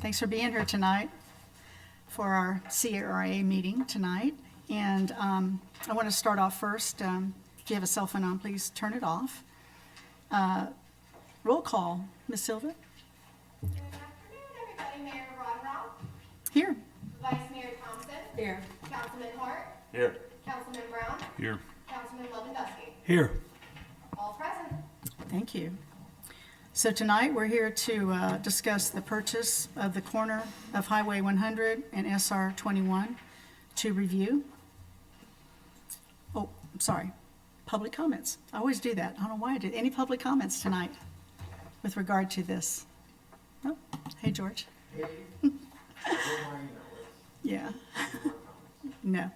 Thanks for being here tonight for our CRA meeting tonight. And I want to start off first. If you have a cell phone on, please turn it off. Roll call. Ms. Silva? Good afternoon, everybody. Mayor Rodrock. Here. Vice Mayor Thompson. Here. Councilman Hart. Here. Councilman Brown. Here. Councilman Lewandowski. Here. All present. Thank you. So tonight, we're here to discuss the purchase of the corner of Highway 100 and SR 21 to review. Oh, I'm sorry. Public comments. I always do that. I don't know why I did. Any public comments tonight with regard to this? Oh, hey, George. Yeah. No.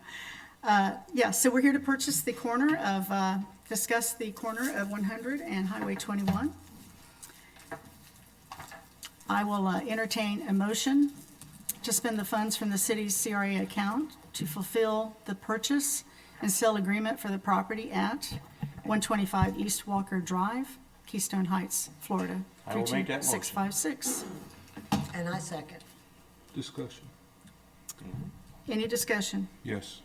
Yeah, so we're here to purchase the corner of, discuss the corner of 100 and Highway 21. I will entertain a motion to spend the funds from the city's CRA account to fulfill the purchase and sale agreement for the property at 125 East Walker Drive, Keystone Heights, Florida. I will make that motion. 32656. And I second. Discussion. Any discussion? Yes.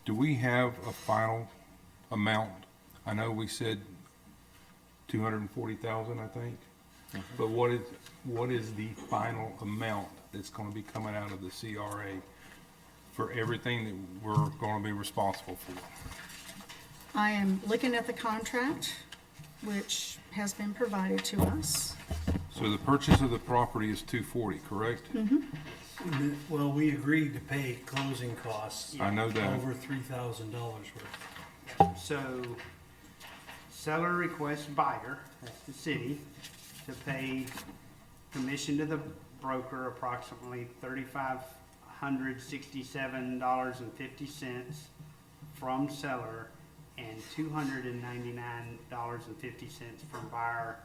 Do we have a final amount? I know we said 240,000, I think. But what is the final amount that's going to be coming out of the CRA for everything that we're going to be responsible for? I am looking at the contract, which has been provided to us. So the purchase of the property is 240, correct? Well, we agreed to pay closing costs. I know that. Over $3,000 worth. So, seller requests buyer, that's the city, to pay commission to the broker approximately $3,567.50 from seller and $299.50 from buyer.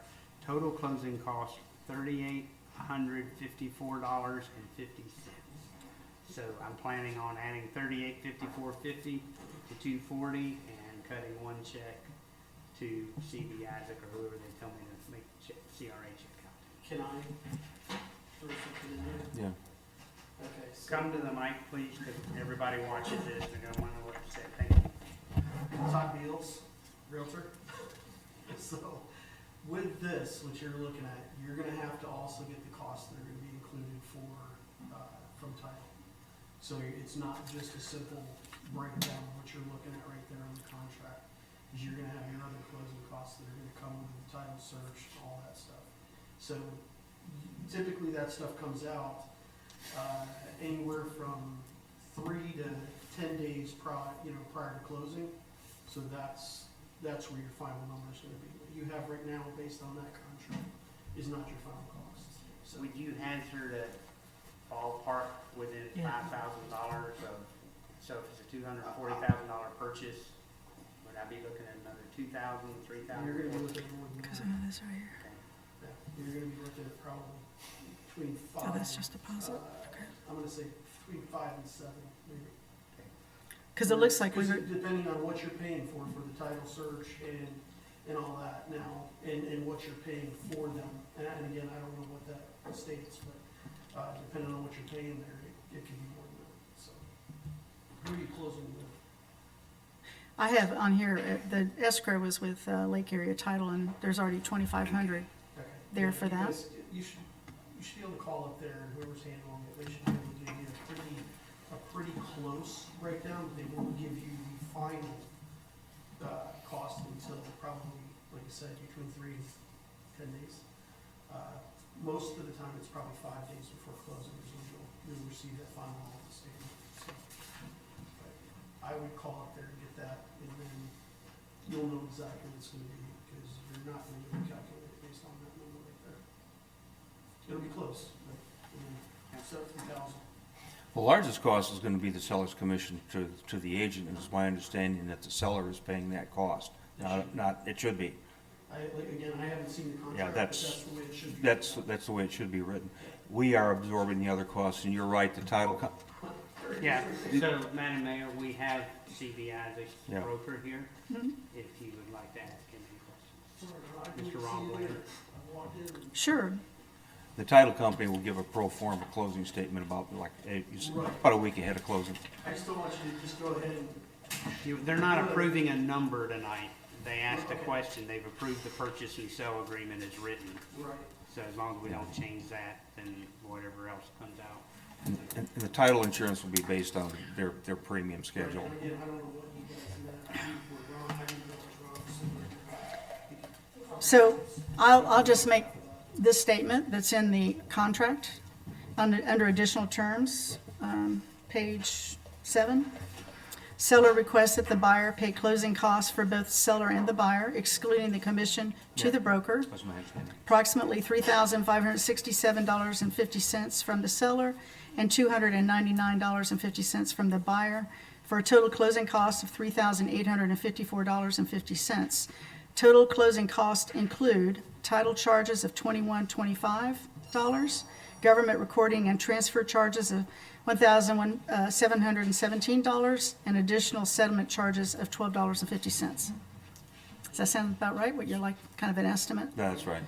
Total closing cost $3,854.50. So I'm planning on adding $3,854.50 to 240 and cutting one check to CB Isaac or whoever they tell me to make the check, CRA check out. Can I throw something in there? Yeah. Okay, so Come to the mic, please, because everybody watches this, they're gonna wanna know what to say. Thank you. Todd Beals, Realtor. So with this, what you're looking at, you're gonna have to also get the costs that are gonna be included for, from title. So it's not just a simple breakdown of what you're looking at right there on the contract. Is you're gonna have your other closing costs that are gonna come with the title search, all that stuff. So typically that stuff comes out, anywhere from 3 to 10 days prior to closing. So that's where your final number is gonna be. What you have right now, based on that contract, is not your final cost. So Would you hazard a ballpark within $5,000 of, so if it's a $240,000 purchase, would I be looking at another 2,000, 3,000? you're gonna be looking at more than Because that. I know this right here. Yeah, you're gonna be looking at probably between Oh, 5. that's just deposit? Okay. I'm gonna say between 5 and 7, maybe. Because it looks like we were, Depending on what you're paying for the title search and all that now, and what you're paying for them. And again, I don't know what that states, but, depending on what you're paying there, it could be more than that, so. Who are you closing with? I have on here, the escrow was with Lake Area Title, and there's already 2,500 Okay. there for that. You should be able to call up there, and whoever's handling it, they should be able to give you a pretty close breakdown. They won't give you the final cost until probably, like I said, between 3 and 10 days. Most of the time, it's probably 5 days before closing is when you'll receive that final office statement. So, but I would call up there to get that, and then you'll know exactly what it's gonna be, because you're not gonna be able to calculate it based on that number right there. It'll be close, but, 7,000. The largest cost is going to be the seller's commission to the agent, and it's my understanding that the seller is paying that cost. It should be. Again, I haven't seen the contract, Yeah, but that's, that's the way it should be. that's the way it should be written. We are absorbing the other costs, and you're right, the title, Yeah, so Madam Mayor, we have CB Isaac's Yeah. broker here, Mhm. if you would like to ask him any questions. Sorry, I didn't Mr. see Ron it Blair. either. I walked in and Sure. The title company will give a pro forma closing statement about like, about a week ahead of closing. I just don't want you to just go ahead and, They're not approving a number tonight. They asked a question. They've approved the purchase and sale agreement as written. right, So as long as we don't change that, then whatever else comes out. And the title insurance will be based on their premium schedule. and again, I don't know what you guys were wrong, I didn't know it was wrong, So I'll just make this statement that's in the contract under additional terms, page 7. Seller requests that the buyer pay closing costs for both seller and the buyer, excluding the commission to the broker. That's my understanding. Approximately $3,567.50 from the seller and $299.50 from the buyer, for a total closing cost of $3,854.50. Total closing costs include title charges of $21.25, government recording and transfer charges of $1,717, and additional settlement charges of $12.50. Does that sound about right? What you're like, kind of an estimate? That's right.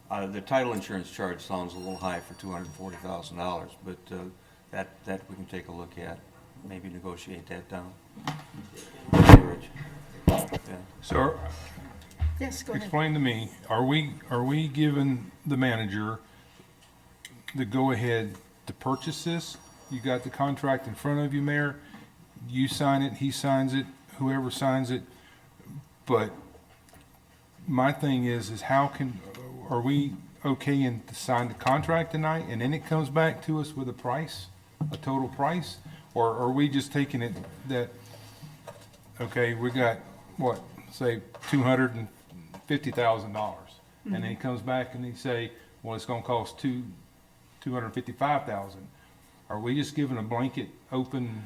The title insurance charge sounds a little high for $240,000, but that we can take a look at, maybe negotiate that down. Okay, Rich? Yeah. So Yes, go ahead. explain to me, are we giving the manager the go-ahead to purchase this? You got the contract in front of you, Mayor. You sign it, he signs it, whoever signs it. But my thing is are we okay to sign the contract tonight and then it comes back to us with a price, a total price? Or are we just taking it that, okay, we got, what, say $250,000. And then he comes back and he say, well, it's gonna cost $255,000. Are we just giving a blanket open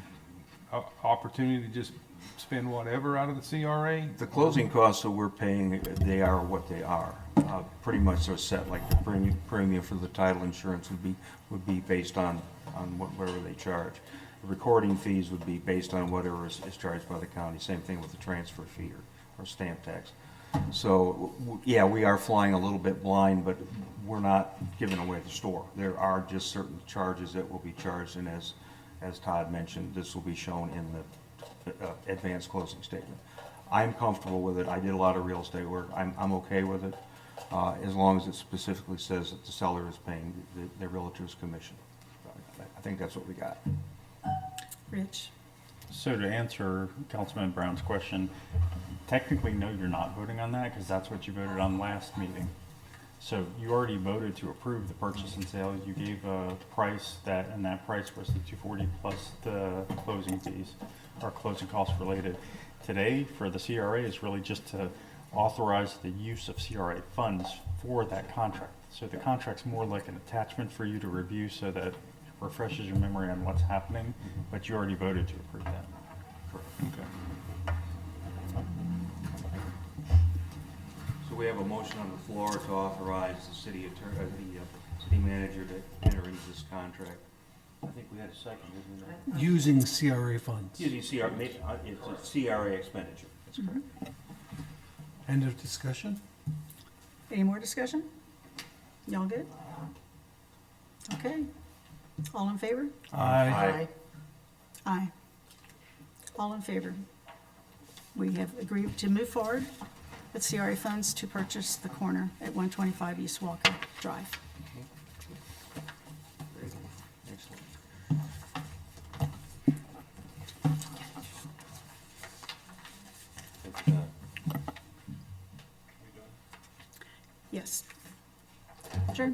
opportunity to just spend whatever out of the CRA? The closing costs that we're paying, they are what they are. Pretty much they're set, like the premium for the title insurance would be based on whatever they charge. The recording fees would be based on whatever is charged by the county. Same thing with the transfer fee or stamp tax. So, yeah, we are flying a little bit blind, but we're not giving away the store. There are just certain charges that will be charged, and as Todd mentioned, this will be shown in the advanced closing statement. I'm comfortable with it. I did a lot of real estate work. I'm okay with it, as long as it specifically says that the seller is paying the realtor's commission. I think that's what we got. Rich? So to answer Councilman Brown's question, technically, no, you're not voting on that because that's what you voted on last meeting. So you already voted to approve the purchase and sale. You gave a price and that price was the $240 plus the closing fees or closing costs related. Today, for the CRA, is really just to authorize the use of CRA funds for that contract. So the contract's more like an attachment for you to review so that it refreshes your memory on what's happening, but you already voted to approve that. Okay. So we have a motion on the floor to authorize the city attorney, the city manager to enter into this contract. I think we had a second, isn't it? using CRA funds. Using CRA, it's a CRA expenditure, that's correct. End of discussion? Any more discussion? Y'all good? Okay. All in favor? Aye. Aye. All in favor? We have agreed to move forward with CRA funds to purchase the corner at 125 East Walker Drive. Very good. Excellent. Yes. Sure.